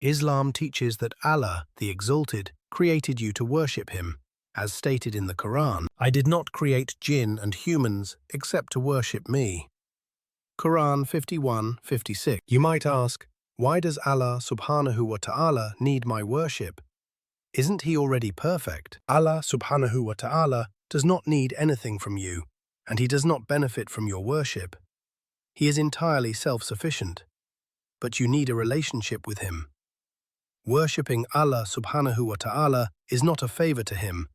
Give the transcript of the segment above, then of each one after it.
Islam teaches that Allah, the Exalted, created you to worship Him, as stated in the Quran. I did not create jinn and humans except to worship me. Quran 51:56. You might ask, why does Allah subhanahu wa ta'ala need my worship? Isn't He already perfect? Allah subhanahu wa ta'ala does not need anything from you, and He does not benefit from your worship. He is entirely self-sufficient, but you need a relationship with Him. Worshipping Allah subhanahu wa ta'ala is not a favor to Him.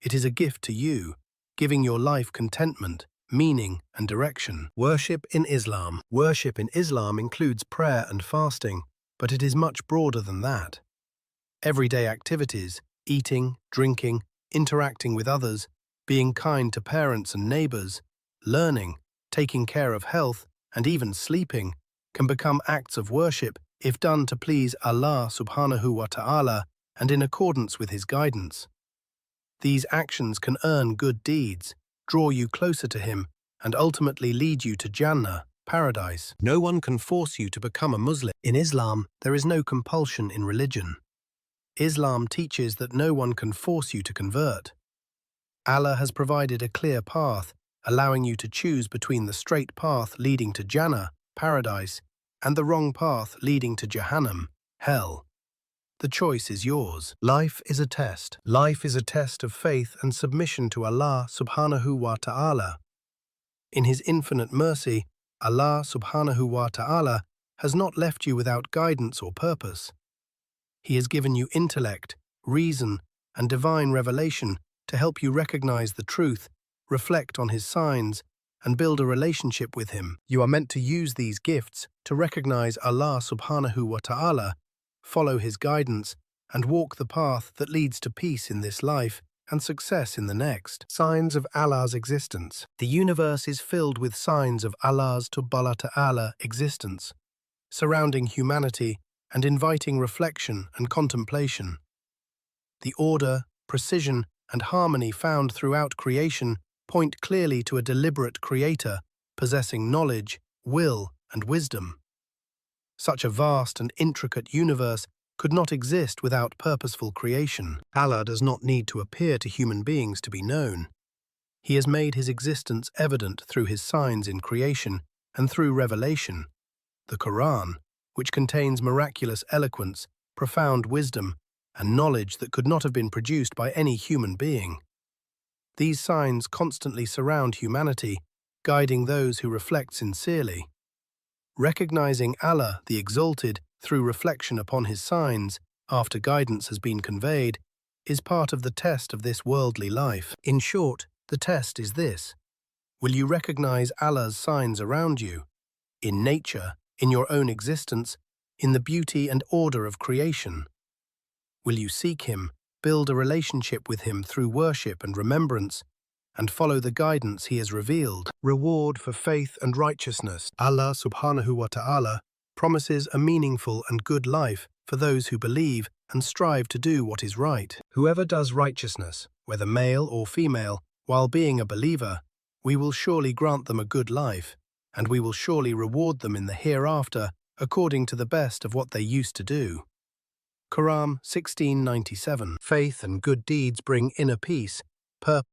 It is a gift to you, giving your life contentment, meaning, and direction. Worship in Islam. Worship in Islam includes prayer and fasting, but it is much broader than that. Everyday activities, eating, drinking, interacting with others, being kind to parents and neighbors, learning, taking care of health, and even sleeping, can become acts of worship if done to please Allah subhanahu wa ta'ala and in accordance with His guidance. These actions can earn good deeds, draw you closer to Him, and ultimately lead you to Jannah, paradise. No one can force you to become a Muslim. In Islam, there is no compulsion in religion. Islam teaches that no one can force you to convert. Allah has provided a clear path, allowing you to choose between the straight path leading to Jannah, paradise, and the wrong path leading to Jahannam, hell. The choice is yours. Life is a test. Life is a test of faith and submission to Allah subhanahu wa ta'ala. In His infinite mercy, Allah subhanahu wa ta'ala has not left you without guidance or purpose. He has given you intellect, reason, and divine revelation to help you recognize the truth, reflect on His signs, and build a relationship with Him. You are meant to use these gifts to recognize Allah subhanahu wa ta'ala, follow His guidance, and walk the path that leads to peace in this life and success in the next. Signs of Allah's existence. The universe is filled with signs of Allah's Subhanahu wa ta'ala existence, surrounding humanity and inviting reflection and contemplation. The order, precision, and harmony found throughout creation point clearly to a deliberate creator possessing knowledge, will, and wisdom. Such a vast and intricate universe could not exist without purposeful creation. Allah does not need to appear to human beings to be known. He has made His existence evident through His signs in creation and through revelation. The Quran, which contains miraculous eloquence, profound wisdom, and knowledge that could not have been produced by any human being. These signs constantly surround humanity, guiding those who reflect sincerely. Recognizing Allah, the Exalted, through reflection upon His signs, after guidance has been conveyed, is part of the test of this worldly life. In short, the test is this: will you recognize Allah's signs around you, in nature, in your own existence, in the beauty and order of creation? Will you seek Him, build a relationship with Him through worship and remembrance, and follow the guidance He has revealed? Reward for faith and righteousness. Allah subhanahu wa ta'ala promises a meaningful and good life for those who believe and strive to do what is right. Whoever does righteousness, whether male or female, while being a believer, we will surely grant them a good life, and we will surely reward them in the hereafter according to the best of what they used to do. Quran 16:97. Faith and good deeds bring inner peace, purpose,